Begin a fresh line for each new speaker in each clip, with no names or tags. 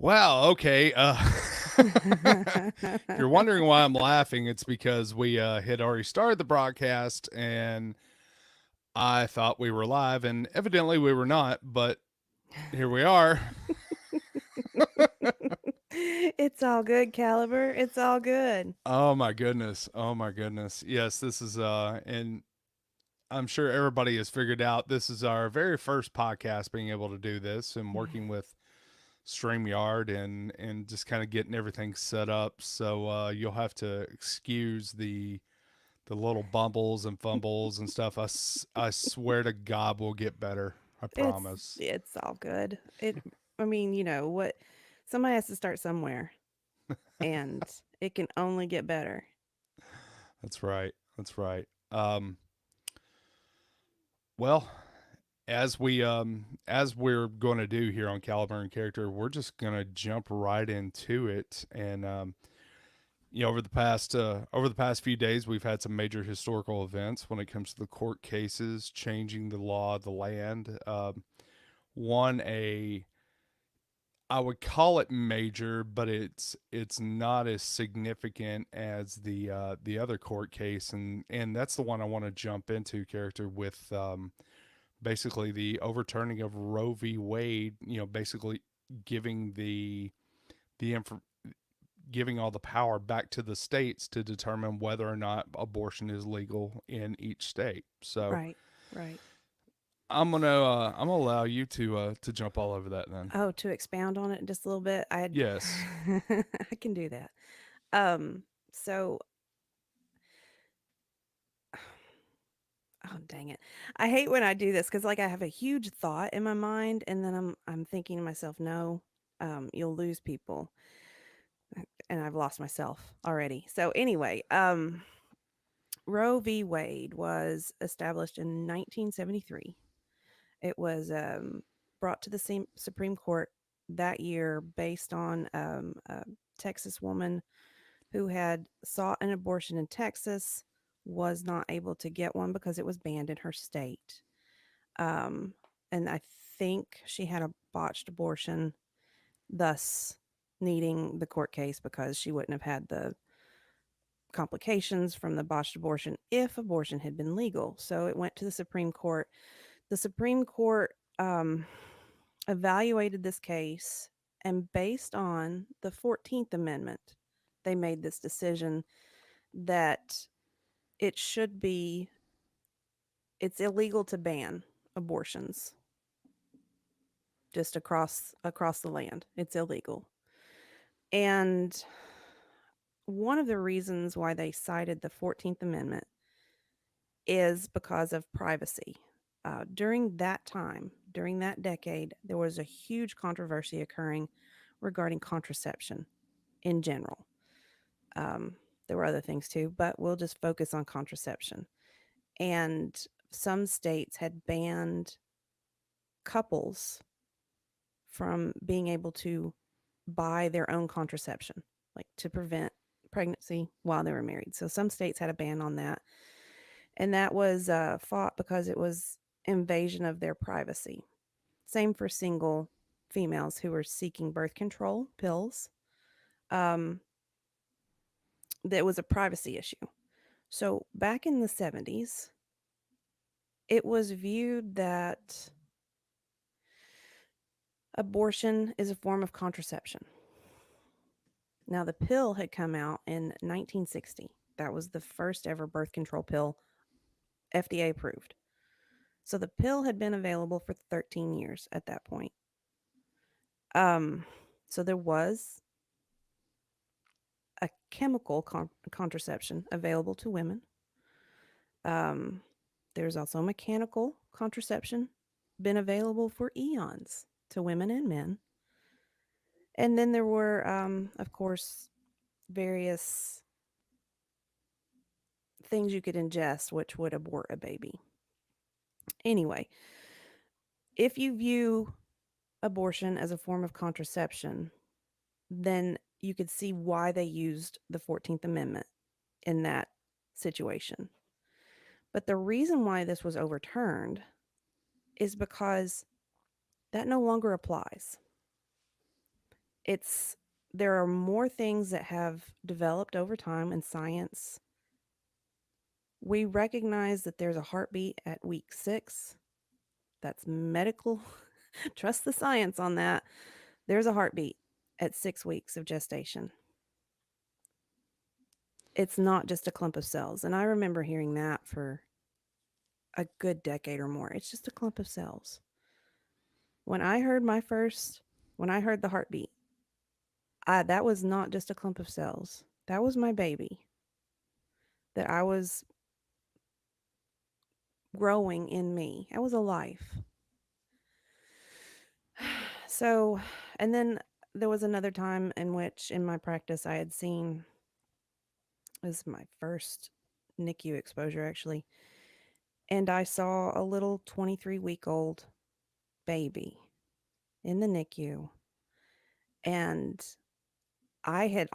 Wow. Okay. If you're wondering why I'm laughing, it's because we had already started the broadcast and I thought we were live, and evidently we were not, but here we are.
It's all good, Caliber. It's all good.
Oh my goodness. Oh my goodness. Yes, this is, and I'm sure everybody has figured out this is our very first podcast being able to do this and working with StreamYard and just kind of getting everything set up. So you'll have to excuse the little bumbles and fumbles and stuff. I swear to God, we'll get better. I
It's
promise.
it's all good. I mean, you know what? Somebody has to start somewhere, and it can only get better.
That's right. That's right. Well, as we're going to do here on Caliber and Character, we're just going to jump right into it. And over the past few days, we've had some major historical events when it comes to the court cases changing the law of the land. One a I would call it major, but it's not as significant as the other court case, and that's the one I want to jump into, character, with basically the overturning of Roe v. Wade. Basically giving the inf- giving all the power back to the states to determine whether or not abortion is legal in each state. So
Right, right.
I'm gonna allow you to jump all over that then.
Oh, to expound on it just a little bit,
Yes.
I can do that. Um, so oh dang it. I hate when I do this because like I have a huge thought in my mind and then I'm thinking to myself, no, you'll lose people. And I've lost myself already. So anyway, Roe v. Wade was established in 1973. It was brought to the Supreme Court that year based on a Texas woman who had sought an abortion in Texas, was not able to get one because it was banned in her state. Um, and I think she had a botched abortion, thus needing the court case because she wouldn't have had the complications from the botched abortion if abortion had been legal. So it went to the Supreme Court. The Supreme Court evaluated this case, and based on the 14th Amendment, they made this decision that it should be it's illegal to ban abortions just across the land. It's illegal. And one of the reasons why they cited the 14th Amendment is because of privacy. During that time, during that decade, there was a huge controversy occurring regarding contraception in general. Um, there were other things too, but we'll just focus on contraception. And some states had banned couples from being able to buy their own contraception, like to prevent pregnancy while they were married. So some states had a ban on that. And that was fought because it was invasion of their privacy. Same for single females who were seeking birth control pills. Um, that was a privacy issue. So back in the 70s, it was viewed that abortion is a form of contraception. Now, the pill had come out in 1960. That was the first ever birth control pill FDA approved. So the pill had been available for 13 years at that point. Um, so there was a chemical contraception available to women. Um, there's also mechanical contraception been available for eons to women and men. And then there were, of course, various things you could ingest which would abort a baby. Anyway, if you view abortion as a form of contraception, then you could see why they used the 14th Amendment in that situation. But the reason why this was overturned is because that no longer applies. it's there are more things that have developed over time in science. We recognize that there's a heartbeat at week 6. That's medical. Trust the science on that. There's a heartbeat at 6 weeks of gestation. It's not just a clump of cells. And I remember hearing that for a good decade or more. It's just a clump of cells. When I heard when I heard the heartbeat, that was not just a clump of cells. That was my baby that I was growing in me. That was a life. So, and then there was another time in which in my practice I had seen, this is my first NICU exposure actually, and I saw a little 23-week-old baby in the NICU. And I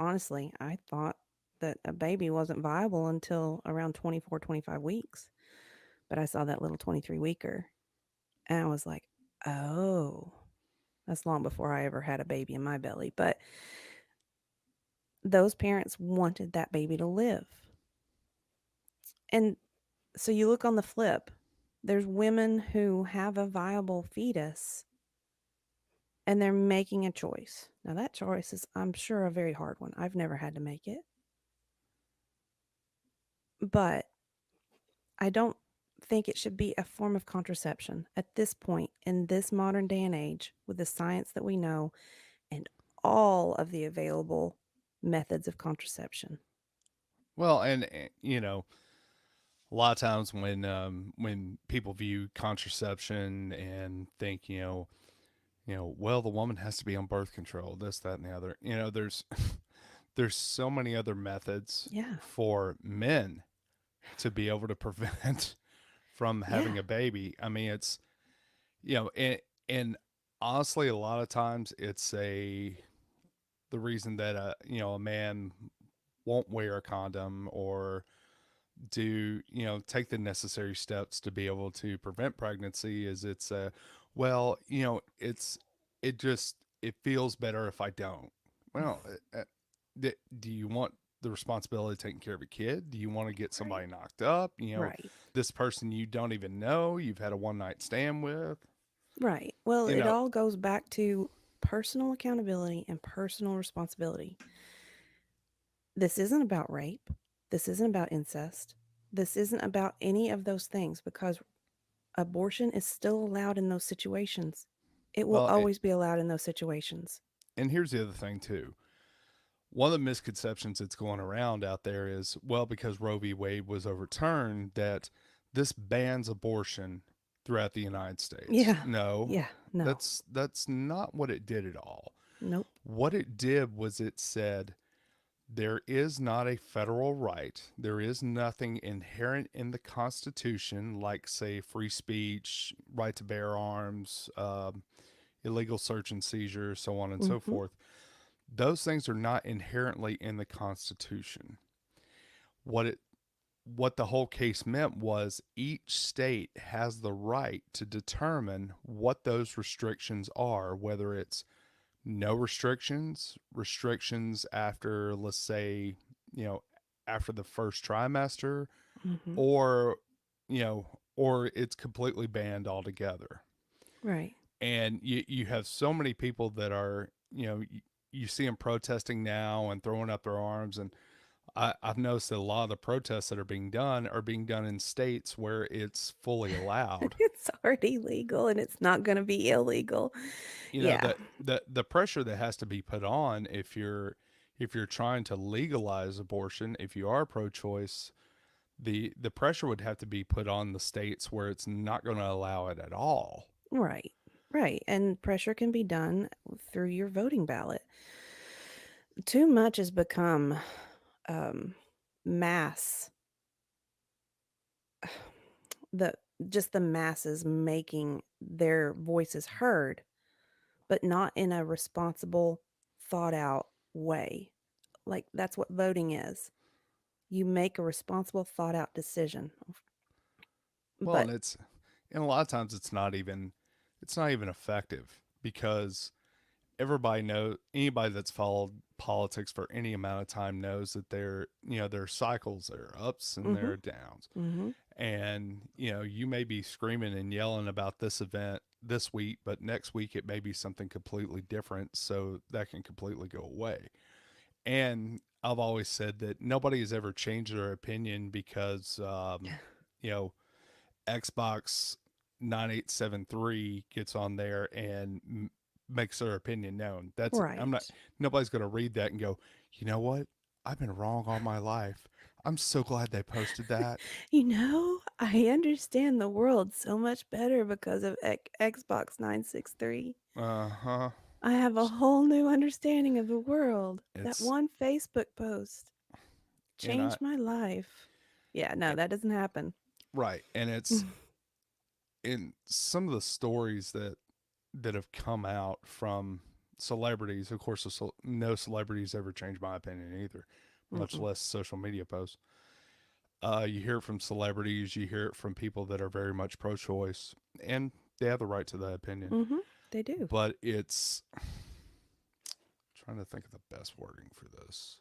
thought that a baby wasn't viable until around 24, 25 weeks. But I saw that little 23-weeker and I was like, oh, that's long before I ever had a baby in my belly. But those parents wanted that baby to live. And so you look on the flip, there's women who have a viable fetus and they're making a choice. Now, that choice is, I'm sure, a very hard one. I've never had to make it. But I don't think it should be a form of contraception at this point in this modern day and age with the science that we know and all of the available methods of contraception.
Well, and a lot of times when people view contraception and think, well, the woman has to be on birth control, this, that, and the other. There's there's so many other methods
Yeah.
for men to be able to prevent from
Yeah.
having a baby. I mean, it's and honestly, a lot of times it's the reason that a man won't wear a condom or do take the necessary steps to be able to prevent pregnancy is it's well, it feels better if I don't. Well, do you want the responsibility of taking care of a kid? Do you want to get
Right.
somebody knocked up?
Right.
This person you don't even know, you've had a one night stand with.
Right. Well,
You
it
know,
all goes back to personal accountability and personal responsibility. This isn't about rape. This isn't about incest. This isn't about any of those things because abortion is still allowed in those situations. It will
well,
always be allowed in those situations.
and here's the other thing too. One of the misconceptions that's going around out there is, well, because Roe v. Wade was overturned, that this bans abortion throughout the United States.
Yeah.
No,
Yeah. No.
that's not what it did at all.
Nope.
What it did was it said there is not a federal right. There is nothing inherent in the Constitution, like, say, free speech, right to bear arms, illegal search and seizure, so on and so
Mm-hmm.
forth. Those things are not inherently in the Constitution. What it what the whole case meant was each state has the right to determine what those restrictions are, whether it's no restrictions, restrictions after, let's say, you know, after the first trimester,
Mm-hmm.
or, or it's completely banned altogether.
Right.
And you have so many people that are, you see them protesting now and throwing up their arms. And I've noticed that a lot of the protests that are being done in states where it's fully allowed.
It's already legal and it's not going to be illegal. Yeah.
The pressure that has to be put on if you're trying to legalize abortion, if you are pro-choice, the pressure would have to be put on the states where it's not going to allow it at all.
Right. Right. And pressure can be done through your voting ballot. Too much has become um, mass, the just the masses making their voices heard, but not in a responsible, thought out way. Like that's what voting is. You make a responsible, thought out decision.
Well,
But
and a lot of times it's not even effective because everybody knows, anybody that's followed politics for any amount of time knows that there are cycles, there are ups and there
Mhm.
are downs.
Mhm.
And, you may be screaming and yelling about this event this week, but next week it may be something completely different. So that can completely go away. And I've always said that nobody has ever changed their opinion because, you know, Xbox 9873 gets on there and makes their opinion known. I'm not,
Right.
nobody's going to read that and go, you know what? I've been wrong all my life. I'm so glad they posted that.
I understand the world so much better because of Xbox 963.
Uh huh.
I have a whole new understanding of the world. That
It's,
one Facebook post
and I,
changed my life. Yeah, no, that doesn't happen.
right. And it's in some of the stories that have come out from celebrities. Of course, no celebrities ever changed my opinion either, much
Mm-mm.
less social media posts. You hear it from celebrities, you hear it from people that are very much pro-choice, and they have the right to that opinion.
Mhm. They do.
But it's trying to think of the best wording for this.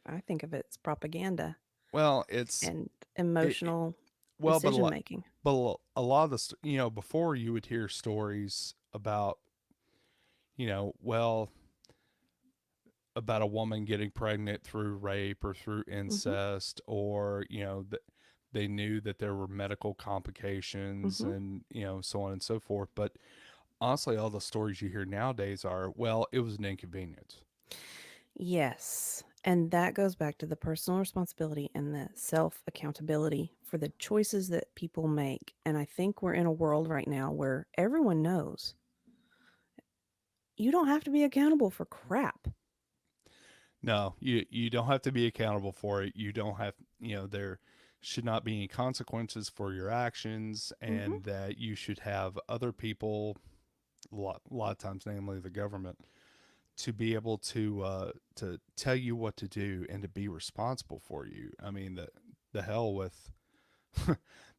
I think of it as propaganda
Well, it's
and
it
emotional
well,
decision making.
but a lot of the before you would hear stories about well about a woman getting pregnant through rape or through
Mhm.
incest, or they knew that there were medical complications,
Mhm.
and so on and so forth. But honestly, all the stories you hear nowadays are, well, it was an inconvenience.
Yes. And that goes back to the personal responsibility and the self accountability for the choices that people make. And I think we're in a world right now where everyone knows you don't have to be accountable for crap.
No, you don't have to be accountable for it. You don't have, there should not be any consequences for your actions,
Mhm.
and that you should have other people, a lot of times, namely the government, to be able to tell you what to do and to be responsible for you. I mean, the hell with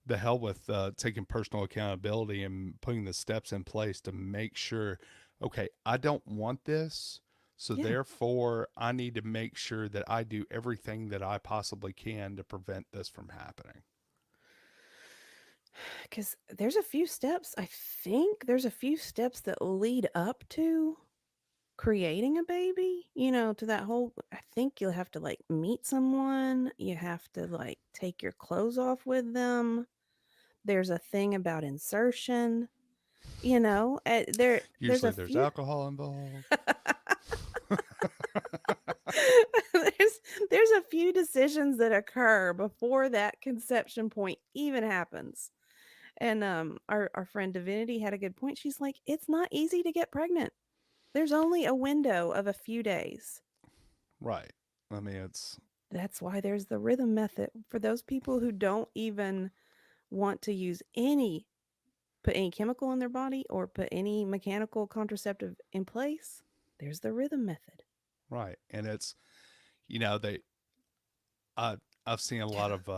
the hell with taking personal accountability and putting the steps in place to make sure, okay, I don't want this, so
Yeah.
therefore I need to make sure that I do everything that I possibly can to prevent this from happening.
Because there's a few steps, I think there's a few steps that lead up to creating a baby, to that whole I think you'll have to, like, meet someone, you have to, like, take your clothes off with them. There's a thing about insertion, there's
Usually
a
there's
few
alcohol involved.
there's there's a few decisions that occur before that conception point even happens. And, our friend Divinity had a good point. She's like, "It's not easy to get pregnant. There's only a window of a few days."
Right. I mean, it's
That's why there's the rhythm method. For those people who don't even want to use put any chemical in their body or put any mechanical contraceptive in place, there's the rhythm method.
right. And it's, they, I, I've seen a lot of,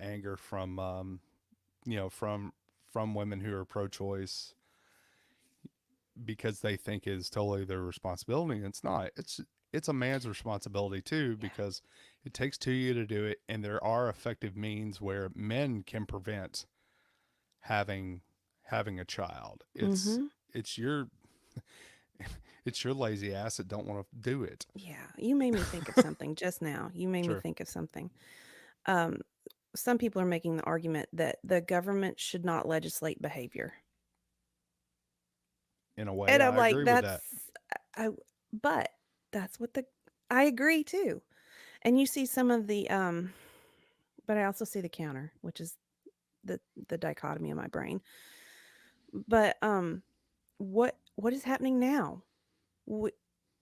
anger from, you know, from, from women who are pro-choice, because they think it's totally their responsibility. And it's not. It's a man's responsibility too,
Yeah.
because it takes two of you to do it, and there are effective means where men can prevent having having a child.
Mhm.
It's your it's your lazy ass that don't want to do it.
Yeah, you made me think of something just now. You made me
Sure.
think of something. Um, some people are making the argument that the government should not legislate behavior.
In a way,
And I'm
I
like,
agree with that.
I but that's what I agree too. And you see some of but I also see the counter, which is the dichotomy of my brain. But what is happening now? Wh-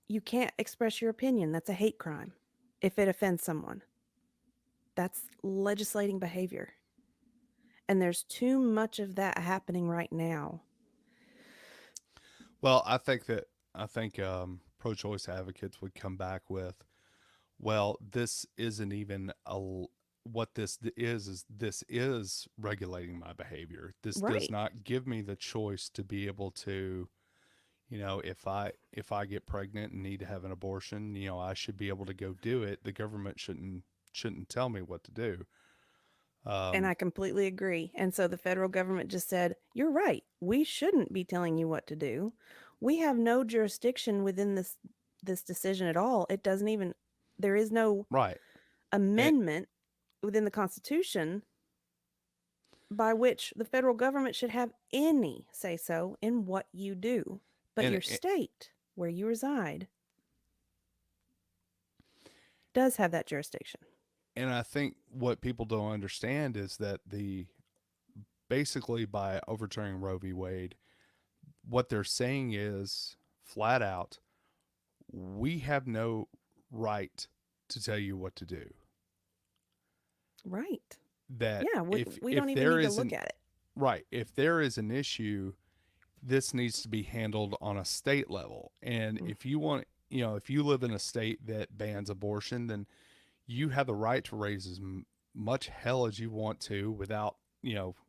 You can't express your opinion. That's a hate crime. If it offends someone, that's legislating behavior. And there's too much of that happening right now.
Well, I think pro-choice advocates would come back with, well, this isn't even what this is regulating my behavior. This does
Right.
not give me the choice to be able to, If I get pregnant and need to have an abortion, I should be able to go do it. The government shouldn't tell me what to do.
And
Um,
I completely agree. And so the federal government just said, "You're right. We shouldn't be telling you what to do. We have no jurisdiction within this decision at all. It doesn't even there is no
right. And,
amendment within the Constitution by which the federal government should have any say so in what you do. But
and
your state where you reside does have that jurisdiction."
and I think what people don't understand is that the basically by overturning Roe v. Wade, what they're saying is flat out, we have no right to tell you what to do.
Right.
That
Yeah,
if
we don't
if
even
there
need to
is
look
an
at it.
right, if there is an issue, this needs to be handled on a state level. And
Mm,
if you live in a state that bans abortion, then you have the right to raise as much hell as you want to without,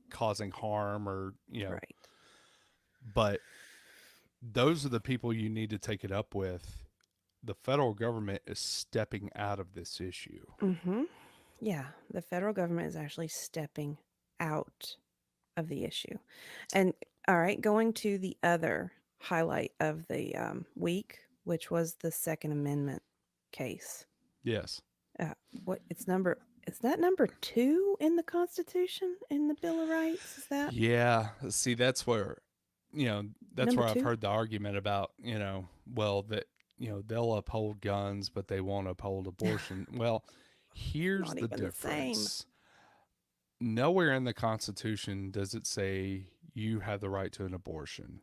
causing harm or.
right.
But those are the people you need to take it up with. The federal government is stepping out of this issue.
Mhm. Yeah, the federal government is actually stepping out of the issue. And all right, going to the other highlight of the week, which was the Second Amendment case.
Yes.
What is that number 2 in the Constitution in the Bill of Rights? Is that
Yeah. See, you know, that's
number
where I've
2?
heard the argument about, well, that, they'll uphold guns, but they won't uphold abortion. Well, here's
Not
the
even the same.
difference. Nowhere in the Constitution does it say you have the right to an abortion.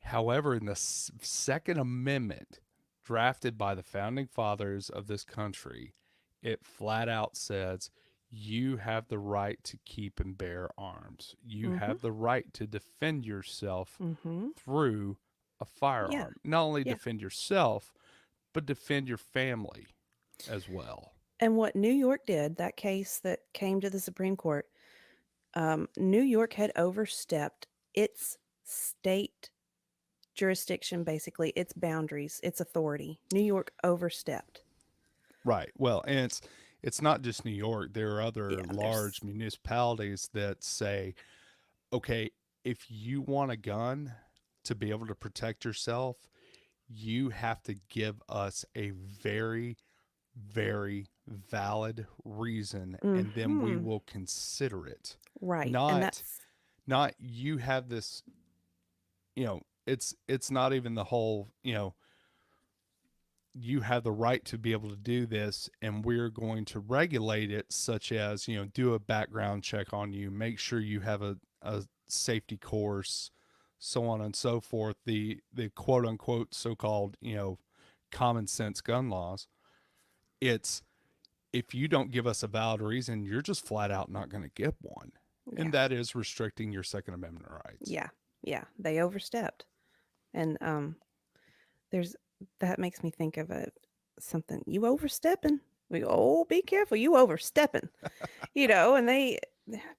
However, in the Second Amendment, drafted by the founding fathers of this country, it flat out says you have the right to keep and bear arms. You
Mhm.
have the right to defend yourself
Mhm.
through a
Yeah.
firearm. Not only
Yeah.
defend yourself, but defend your family as well.
And what New York did, that case that came to the Supreme Court, New York had overstepped its state jurisdiction, basically, its boundaries, its authority. New York overstepped.
Right. Well, and it's not just New York. There are
Yeah,
other large
there's
municipalities that say, okay, if you want a gun to be able to protect yourself, you have to give us a very, very valid reason, and then we
mhm.
will consider it.
Right. And
Not
that's
not you have this, it's not even the whole, you have the right to be able to do this, and we're going to regulate it, such as, do a background check on you, make sure you have a safety course, so on and so forth. The quote unquote so-called, common sense gun laws. It's, if you don't give us a valid reason, you're just flat out not going to get one. And
yeah.
that is restricting your Second Amendment rights.
Yeah. Yeah, they overstepped. And there's that makes me think of a something you overstepping. We go, oh, be careful, you overstepping. And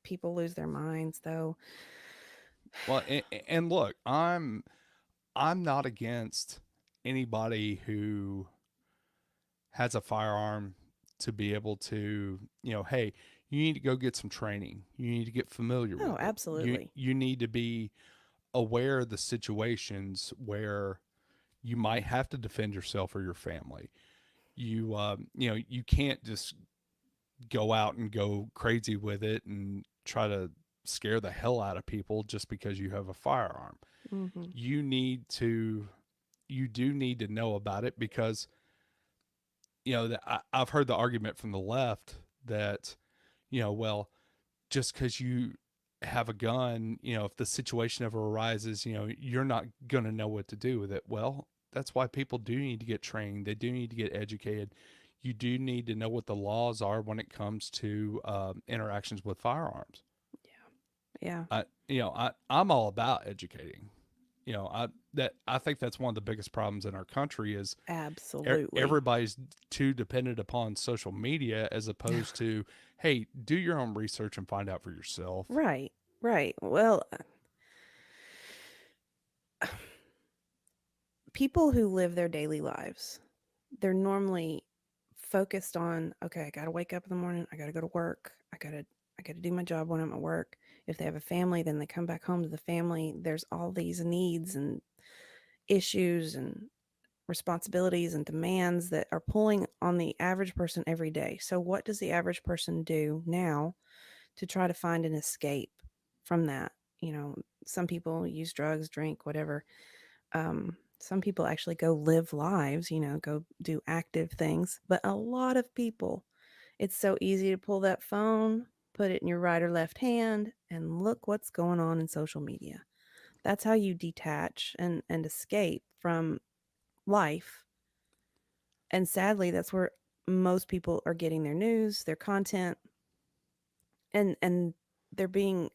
people lose their minds though.
Well, and look, I'm not against anybody who has a firearm to be able to, hey, you need to go get some training. You need to get familiar
Oh,
with it. You
absolutely.
you need to be aware of the situations where you might have to defend yourself or your family. You can't just go out and go crazy with it and try to scare the hell out of people just because you have a firearm.
Mhm.
You need to you do need to know about it because I've heard the argument from the left that, well, just because you have a gun, if the situation ever arises, you're not going to know what to do with it. Well, that's why people do need to get trained. They do need to get educated. You do need to know what the laws are when it comes to interactions with firearms.
Yeah.
I'm all about educating. I think that's one of the biggest problems in our country is
Absolutely.
everybody's too dependent upon social media as opposed to, hey, do your own research and find out for yourself.
Right. Right. Well, people who live their daily lives, they're normally focused on, okay, I got to wake up in the morning, I got to go to work, I got to do my job when I'm at work. If they have a family, then they come back home to the family. There's all these needs and issues and responsibilities and demands that are pulling on the average person every day. So what does the average person do now to try to find an escape from that? You know, some people use drugs, drink, whatever. Some people actually go live lives, go do active things. But a lot of people, it's so easy to pull that phone, put it in your right or left hand, and look what's going on in social media. That's how you detach and escape from life. And sadly, that's where most people are getting their news, their content, and they're being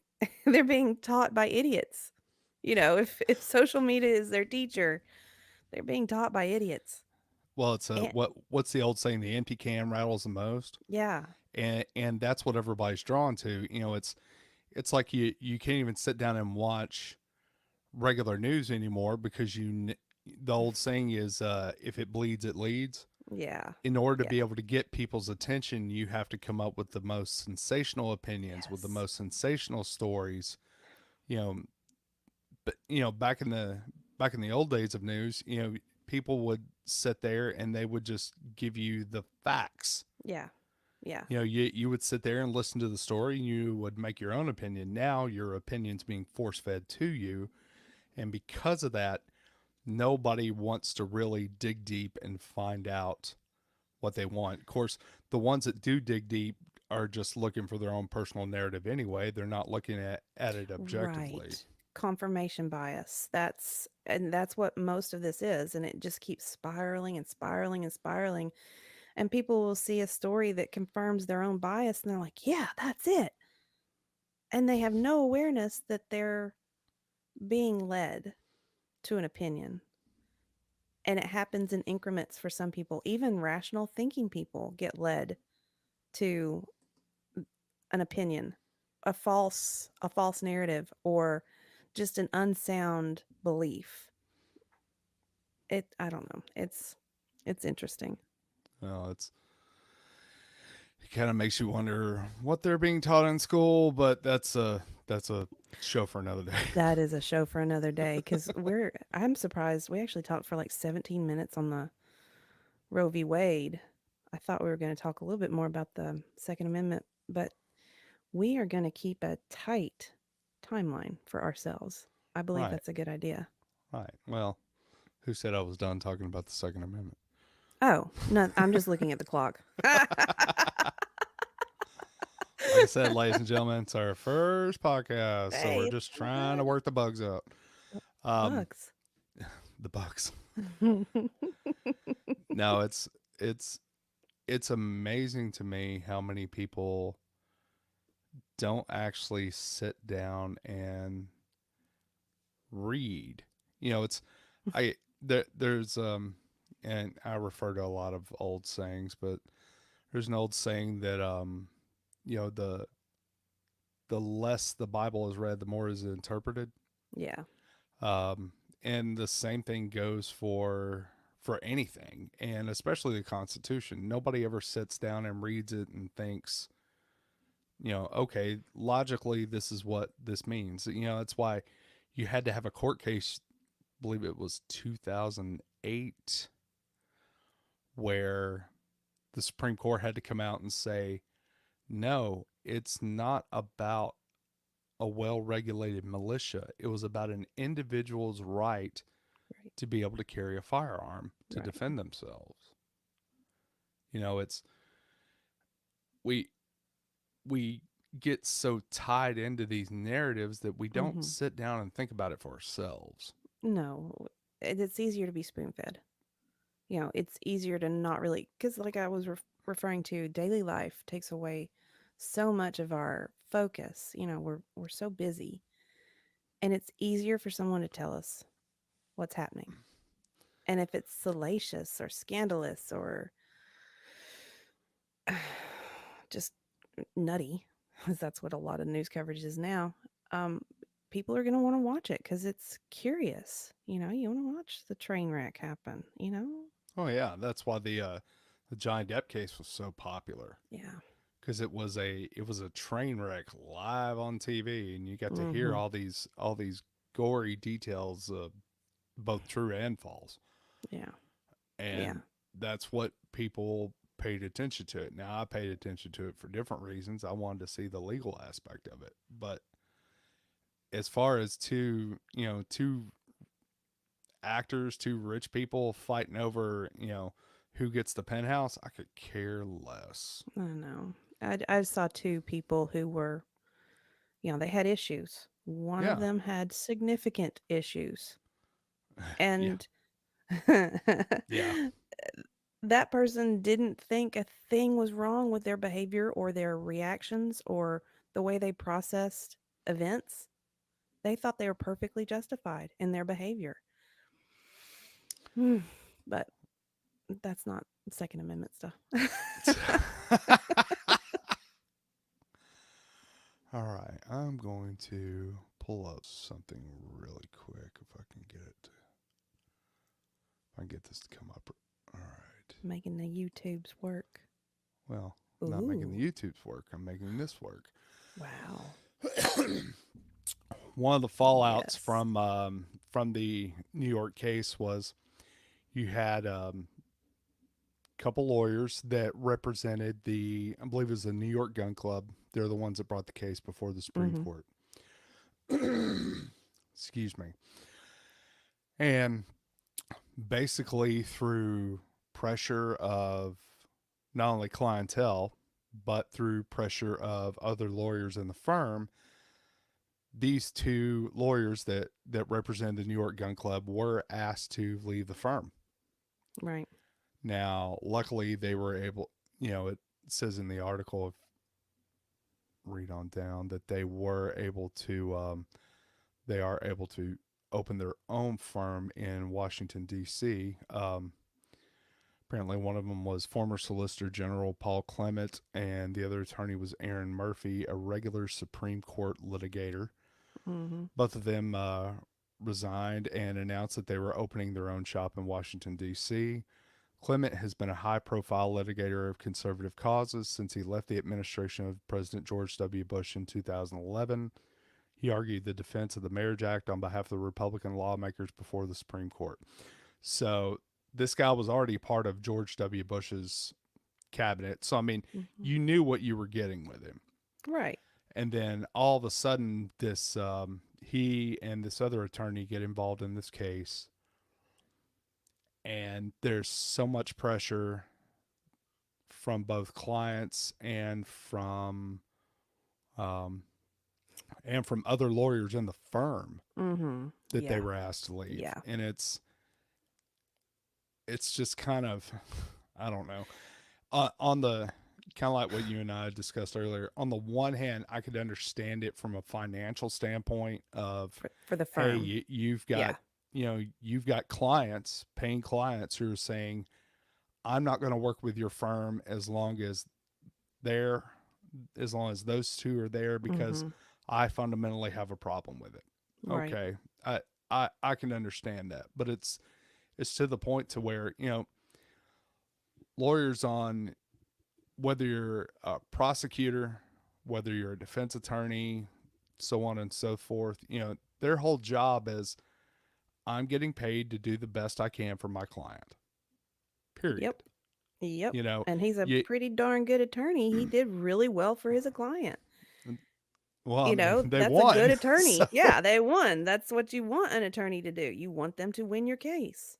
they're being taught by idiots. If social media is their teacher, they're being taught by idiots.
Well, it's a
And
what's the old saying? The empty can rattles the most,
yeah,
and that's what everybody's drawn to. It's like you can't even sit down and watch regular news anymore because the old saying is if it bleeds, it leads.
yeah,
In order to
yeah,
be able to get people's attention, you have to come up with the most sensational opinions, with the
yes,
most sensational stories. You know, but back in the old days of news, people would sit there and they would just give you the facts.
yeah, yeah,
You would sit there and listen to the story and you would make your own opinion. Now your opinion's being force fed to you, and because of that, nobody wants to really dig deep and find out what they want. Of course, the ones that do dig deep are just looking for their own personal narrative anyway. They're not looking at it objectively.
right. Confirmation bias. That's what most of this is, and it just keeps spiraling and spiraling and spiraling. And people will see a story that confirms their own bias, and they're like, "Yeah, that's it." And they have no awareness that they're being led to an opinion. And it happens in increments for some people. Even rational thinking people get led to an opinion, a false narrative, or just an unsound belief. I don't know. It's interesting.
It's it kind of makes you wonder what they're being taught in school, but that's a show for another day.
That is a show for another day because I'm surprised we actually talked for like 17 minutes on the Roe v. Wade. I thought we were going to talk a little bit more about the Second Amendment, but we are going to keep a tight timeline for ourselves. I believe
Right,
that's a good idea.
right. Well, who said I was done talking about the Second Amendment?
Oh, no, I'm just looking at the clock.
Like I said, ladies and gentlemen, it's our first podcast, so we're
Hey,
just
it's
trying to work the bugs out. Um,
bugs.
the bugs. No, it's it's amazing to me how many people don't actually sit down and read. It's I there's and I refer to a lot of old sayings, but there's an old saying that the less the Bible is read, the more is interpreted.
Yeah,
Um, and the same thing goes for anything, and especially the Constitution. Nobody ever sits down and reads it and thinks, okay, logically, this is what this means. That's why you had to have a court case. I believe it was 2008, where the Supreme Court had to come out and say, no, it's not about a well regulated militia. It was about an individual's right
right,
to be able to carry a firearm to
right.
defend themselves. It's we we get so tied into these narratives that we don't
Hmm.
sit down and think about it for ourselves.
No, it's easier to be spoon fed. It's easier to not really, because like I was referring to, daily life takes away so much of our focus. We're so busy, and it's easier for someone to tell us what's happening. And if it's salacious or scandalous or just nutty, because that's what a lot of news coverage is now, um, people are going to want to watch it because it's curious. You know, you want to watch the train wreck happen, you know?
Oh yeah, that's why the Johnny Depp case was so popular,
Yeah.
because it was a train wreck live on TV, and you got to hear
Mm-hmm.
all these gory details, both true and false,
Yeah. Yeah.
and that's what people paid attention to it. Now I paid attention to it for different reasons. I wanted to see the legal aspect of it, but as far as two actors, two rich people fighting over, who gets the penthouse, I could care less.
I know. I saw two people who were, they had issues. One of
Yeah.
them had significant issues.
Yeah.
And
Yeah.
that person didn't think a thing was wrong with their behavior or their reactions or the way they processed events. They thought they were perfectly justified in their behavior. But that's not Second Amendment stuff.
All right. I'm going to pull up something really quick if I can get it. If I can get this to come up. All right.
Making the YouTubes work.
Well, not making
Ooh.
the YouTubes work. I'm making this work.
Wow.
One of the fallouts
Yes.
from the New York case was you had couple lawyers that represented I believe it was the New York Gun Club. They're the ones that brought the case before the Supreme
Mm-hmm.
Court. Excuse me. And basically, through pressure of not only clientele, but through pressure of other lawyers in the firm, these two lawyers that represent the New York Gun Club were asked to leave the firm.
Right.
Now, luckily, they were able. It says in the article, if read on down, that they are able to open their own firm in Washington D.C. Apparently, one of them was former Solicitor General Paul Clement, and the other attorney was Aaron Murphy, a regular Supreme Court litigator.
Mm-hmm.
Both of them resigned and announced that they were opening their own shop in Washington, D.C. Clement has been a high profile litigator of conservative causes since he left the administration of President George W. Bush in 2011. He argued the defense of the Marriage Act on behalf of the Republican lawmakers before the Supreme Court. So this guy was already part of George W. Bush's cabinet. So, I mean,
Mm-hmm.
you knew what you were getting with him.
Right.
And then all of a sudden, he and this other attorney get involved in this case. And there's so much pressure from both clients um, and from other lawyers in the firm
Mm-hmm.
that they
Yeah.
were asked to leave.
Yeah.
And it's just kind of, I don't know, on the kind of like what you and I discussed earlier. On the one hand, I could understand it from a financial standpoint of,
For the
hey,
firm.
you've
Yeah.
got you've got clients, paying clients who are saying, I'm not going to work with your firm they're as long as those two are there, because
Mm-hmm.
I fundamentally have a problem with it.
Right.
Okay. I can understand that, but it's to the point to where, lawyers, on whether you're a prosecutor, whether you're a defense attorney, so on and so forth, their whole job is, I'm getting paid to do the best I can for my client. Period.
Yep. Yep.
You know,
And he's a
you
pretty darn good attorney. He did really well for his client.
well, I mean, they
That's a good
won. So
attorney. Yeah, they won. That's what you want an attorney to do. You want them to win your case.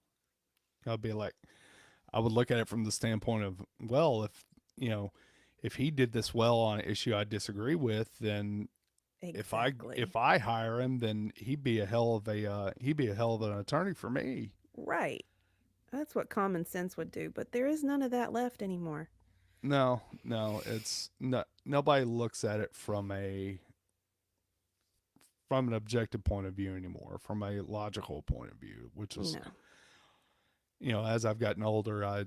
I'll be like, I would look at it from the standpoint of, well, if he did this well on an issue I disagree with, then
Exactly.
if I hire him, then he'd be a hell of an attorney for me.
Right. That's what common sense would do, but there is none of that left anymore.
No, no, it's not. Nobody looks at it from an objective point of view anymore, from a logical point of view, which is,
No.
as I've gotten older, I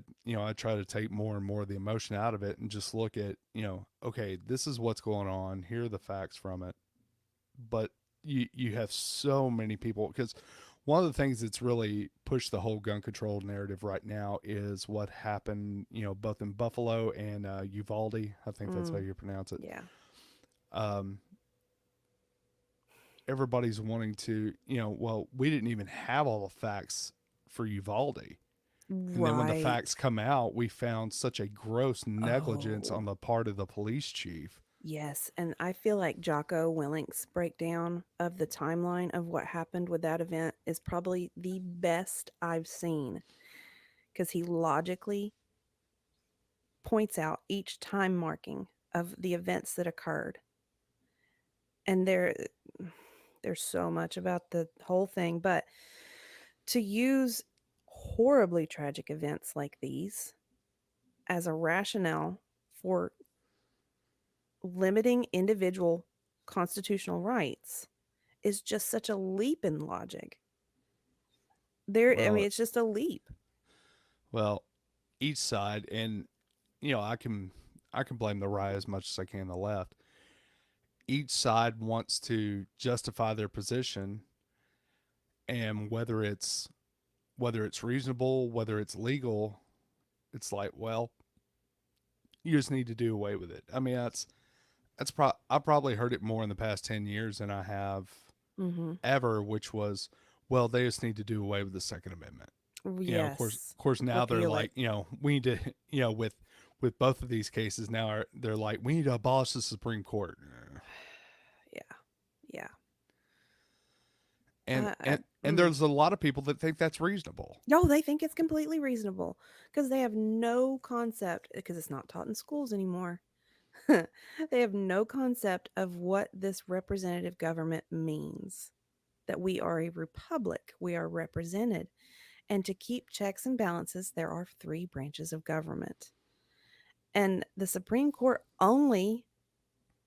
try to take more and more of the emotion out of it and just look at, okay, this is what's going on. Here are the facts from it. But you have so many people, because one of the things that's really pushed the whole gun control narrative right now is what happened, both in Buffalo and Uvalde. I think that's how
Mm,
you pronounce it.
yeah.
Um, Everybody's wanting to, well, we didn't even have all the facts for Uvalde. And then when the
Right.
facts come out, we found such a gross negligence
Oh,
on the part of the police chief.
yes. And I feel like Jocko Willink's breakdown of the timeline of what happened with that event is probably the best I've seen because he logically points out each time marking of the events that occurred. And there's so much about the whole thing, but to use horribly tragic events like these as a rationale for limiting individual constitutional rights is just such a leap in logic. I mean,
Well,
it's just a leap.
well, each side, and I can blame the right as much as I can the left. Each side wants to justify their position, and whether it's reasonable, whether it's legal, it's like, well, you just need to do away with it. I mean, I probably heard it more in the past 10 years than I have
Mhm.
ever, which was, well, they just need to do away with the Second Amendment. Of course,
Yes.
now they're
Repeal it.
like, we need to, with both of these cases now, they're like, we need to abolish the Supreme Court.
Yeah. Yeah.
And
I
and and there's a lot of people that think that's reasonable.
No, they think it's completely reasonable because they have no concept because it's not taught in schools anymore. They have no concept of what this representative government means. That we are a republic, we are represented. And to keep checks and balances, there are three branches of government. And the Supreme Court only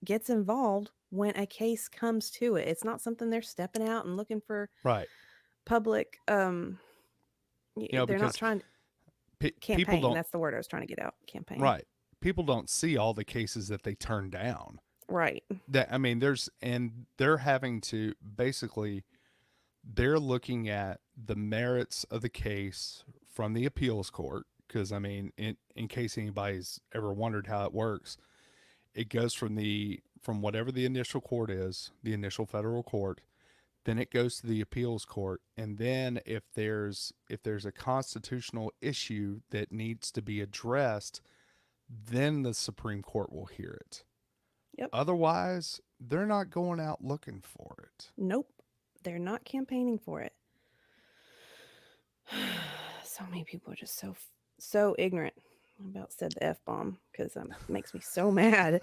gets involved when a case comes to it. It's not something they're stepping out and looking for
Right.
public they're not
Because
trying to
people
campaign.
don't,
That's the word I was trying to get out. Campaign.
right. People don't see all the cases that they turn down.
Right.
That, I mean, they're having to basically, they're looking at the merits of the case from the appeals court, because I mean, in case anybody's ever wondered how it works, it goes from whatever the initial court is, the initial federal court, then it goes to the appeals court, and then if there's a constitutional issue that needs to be addressed, then the Supreme Court will hear it.
Yep.
Otherwise, they're not going out looking for it.
Nope. They're not campaigning for it. So many people are just so ignorant. I about said the F bomb because it makes me so mad.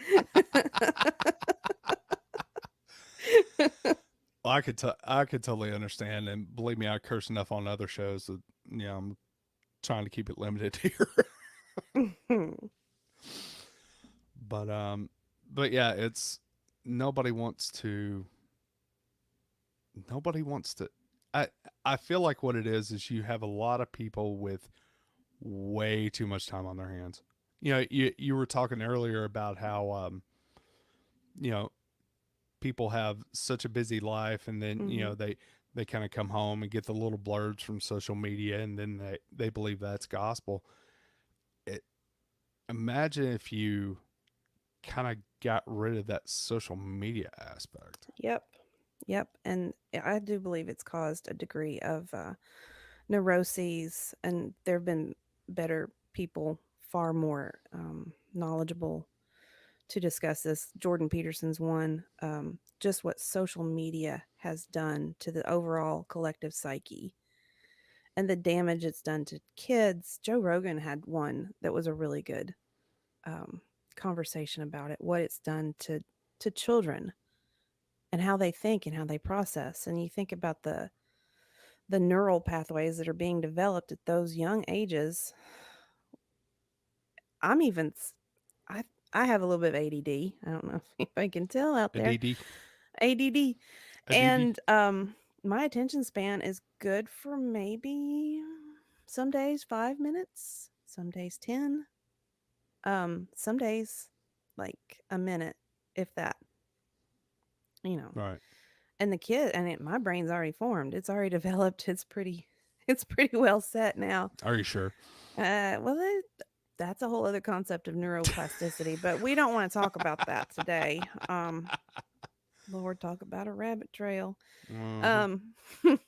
I could totally understand, and believe me, I curse enough on other shows that I'm trying to keep it limited here. but but yeah, it's nobody wants to nobody wants to. I I feel like what it is you have a lot of people with way too much time on their hands. You were talking earlier about how you know people have such a busy life, and then
Hmm.
they kind of come home and get the little blurbs from social media, and then they believe that's gospel. It, Imagine if you kind of got rid of that social media aspect.
Yep. Yep. And I do believe it's caused a degree of neuroses, and there have been better people, far more knowledgeable to discuss this. Jordan Peterson's one, just what social media has done to the overall collective psyche and the damage it's done to kids. Joe Rogan had one that was a really good um, conversation about it, what it's done to children and how they think and how they process. And you think about the neural pathways that are being developed at those young ages. I'm even I I have a little bit of ADD. I don't know if I can tell out there.
ADD,
ADD.
ADD.
And my attention span is good for maybe some days 5 minutes, some days 10. Some days like a minute if that, you know.
Right.
And the kid and my brain's already formed. It's already developed. It's pretty well set now.
Are you sure?
Well, that's a whole other concept of neuroplasticity, but we don't want to talk about that today. Lord, talk about a rabbit trail.
Mhm.
Um,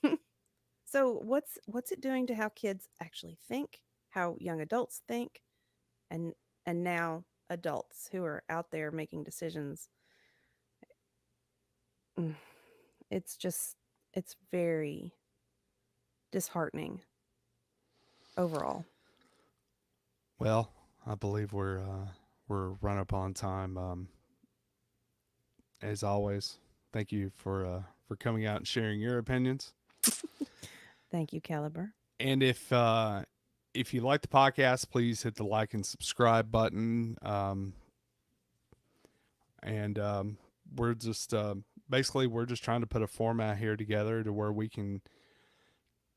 so what's it doing to how kids actually think, how young adults think, and now adults who are out there making decisions? Mm, It's just it's very disheartening overall.
Well, I believe we're run up on time. As always, thank you for coming out and sharing your opinions.
Thank you, Caliber.
And if you like the podcast, please hit the like and subscribe button. And we're just basically we're just trying to put a format here together to where we can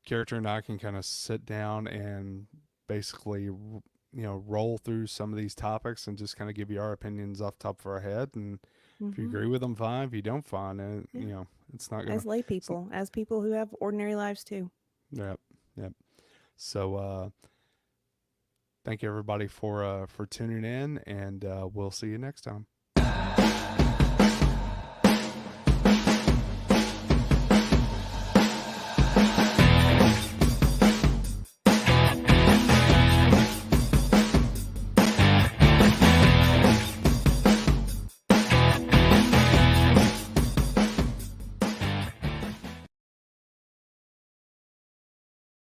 character and I can kind of sit down and basically roll through some of these topics and just kind of give you our opinions off the top of our head. And if you
Hmm.
agree with them, fine. If you don't, fine. And
Yeah,
it's not gonna.
as lay
It's not,
people, as people who have ordinary lives too.
yep, yep. So thank you everybody for tuning in, and we'll see you next time.